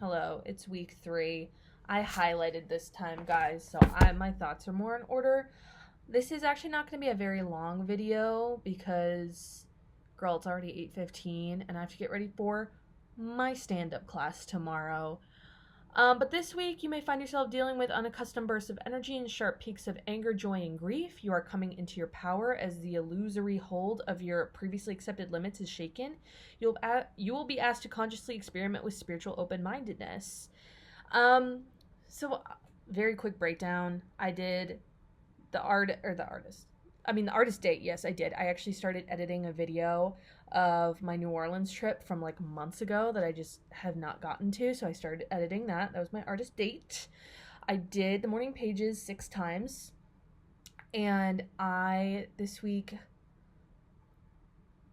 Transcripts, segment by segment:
Hello, it's week 3. I highlighted this time, guys, so my thoughts are more in order. This is actually not going to be a very long video because, girl, it's already 8:15 and I have to get ready for my stand-up class tomorrow. But this week, you may find yourself dealing with unaccustomed bursts of energy and sharp peaks of anger, joy, and grief. You are coming into your power as the illusory hold of your previously accepted limits is shaken. You will be asked to consciously experiment with spiritual open-mindedness. So very quick breakdown. I did the artist date. Yes, I did. I actually started editing a video of my New Orleans trip from like months ago that I just have not gotten to, so I started editing that. That was my artist date. I did the morning pages 6 times, and this week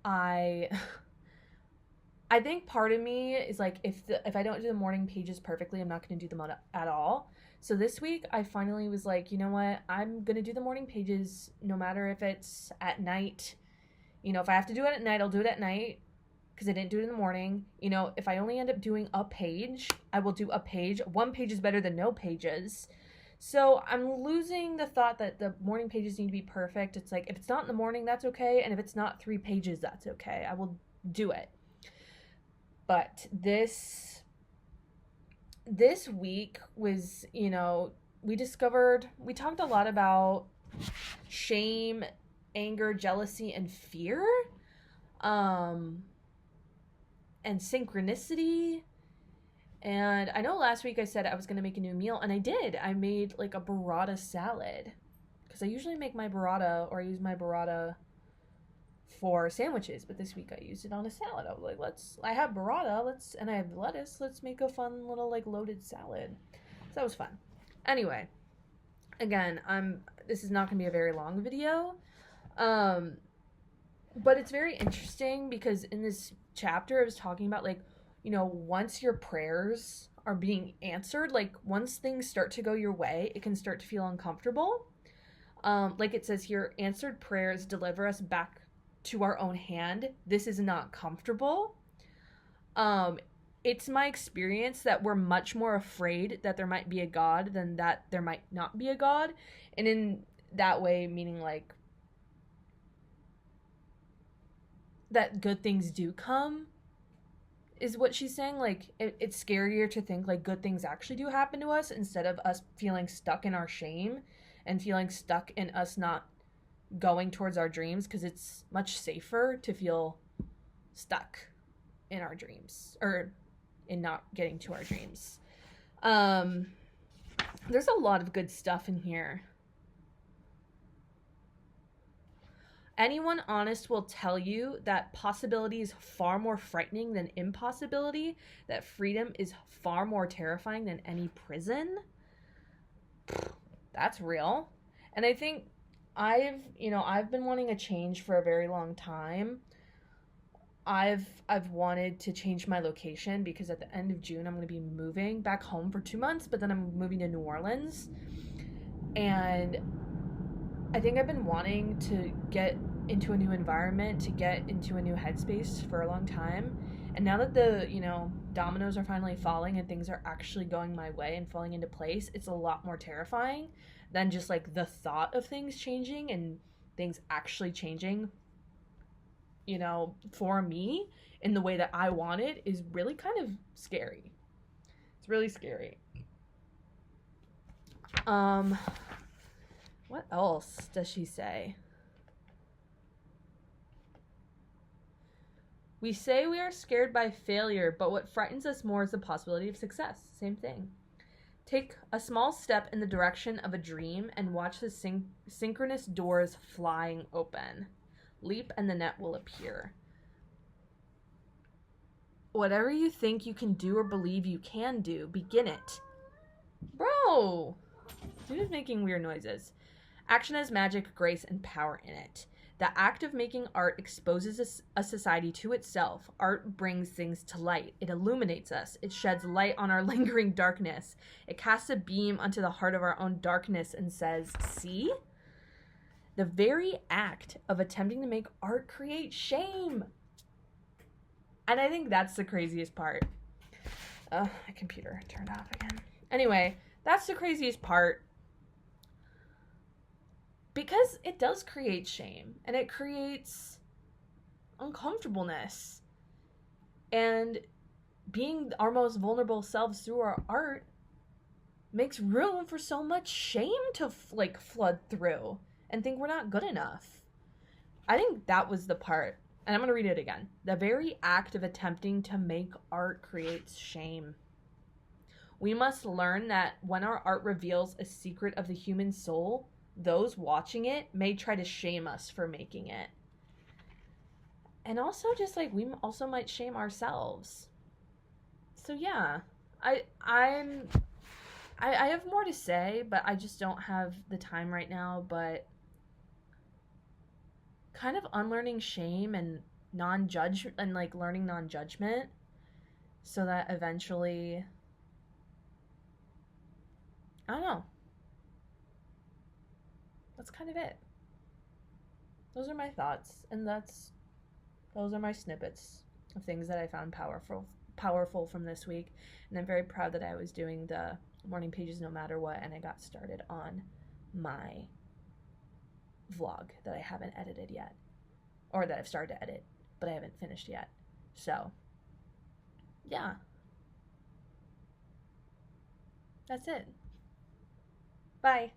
I think part of me is like, if I don't do the morning pages perfectly, I'm not going to do them at all. So this week I finally was like, you know what, I'm going to do the morning pages no matter if it's at night. If I have to do it at night, I'll do it at night because I didn't do it in the morning. If I only end up doing a page, I will do a page. 1 page is better than no pages. So I'm losing the thought that the morning pages need to be perfect. It's like, if it's not in the morning, that's okay. And if it's not 3 pages, that's okay. I will do it. But this week was, we talked a lot about shame, anger, jealousy, and fear, and synchronicity. And I know last week I said I was going to make a new meal, and I did. I made like a burrata salad, because I usually make my burrata, or I use my burrata for sandwiches, but this week I used it on a salad. I was like, I have burrata, and I have lettuce, let's make a fun little like loaded salad. So that was fun. Anyway, again, this is not going to be a very long video. But it's very interesting because in this chapter I was talking about, like, once your prayers are being answered, like once things start to go your way, it can start to feel uncomfortable. Like it says here, answered prayers deliver us back to our own hand. This is not comfortable. It's my experience that we're much more afraid that there might be a God than that there might not be a God. And in that way, meaning like that good things do come, is what she's saying. Like, it's scarier to think like good things actually do happen to us instead of us feeling stuck in our shame and feeling stuck in us not going towards our dreams, because it's much safer to feel stuck in our dreams or in not getting to our dreams. There's a lot of good stuff in here. Anyone honest will tell you that possibility is far more frightening than impossibility, that freedom is far more terrifying than any prison. That's real. And I think I've been wanting a change for a very long time. I've wanted to change my location because at the end of June I'm going to be moving back home for 2 months, but then I'm moving to New Orleans. And I think I've been wanting to get into a new environment, to get into a new headspace for a long time. And now that the, dominoes are finally falling and things are actually going my way and falling into place, it's a lot more terrifying than just like the thought of things changing and things actually changing, for me in the way that I want it is really kind of scary. It's really scary. What else does she say? We say we are scared by failure, but what frightens us more is the possibility of success. Same thing. Take a small step in the direction of a dream and watch the synchronous doors flying open. Leap and the net will appear. Whatever you think you can do or believe you can do, begin it. Bro! Dude is making weird noises. Action has magic, grace, and power in it. The act of making art exposes a society to itself. Art brings things to light. It illuminates us. It sheds light on our lingering darkness. It casts a beam onto the heart of our own darkness and says, see? The very act of attempting to make art creates shame. And I think that's the craziest part. My computer turned off again. Anyway, that's the craziest part. Because it does create shame and it creates uncomfortableness. And being our most vulnerable selves through our art makes room for so much shame to flood through and think we're not good enough. I think that was the part, and I'm going to read it again. The very act of attempting to make art creates shame. We must learn that when our art reveals a secret of the human soul, those watching it may try to shame us for making it. And also just like we also might shame ourselves. So yeah, I have more to say, but I just don't have the time right now. But kind of unlearning shame and learning non-judgment, so that eventually, I don't know. That's kind of it. Those are my thoughts, and those are my snippets of things that I found powerful from this week. And I'm very proud that I was doing the morning pages no matter what, and I got started on my vlog that I haven't edited yet, or that I've started to edit but I haven't finished yet. So yeah, that's it. Bye.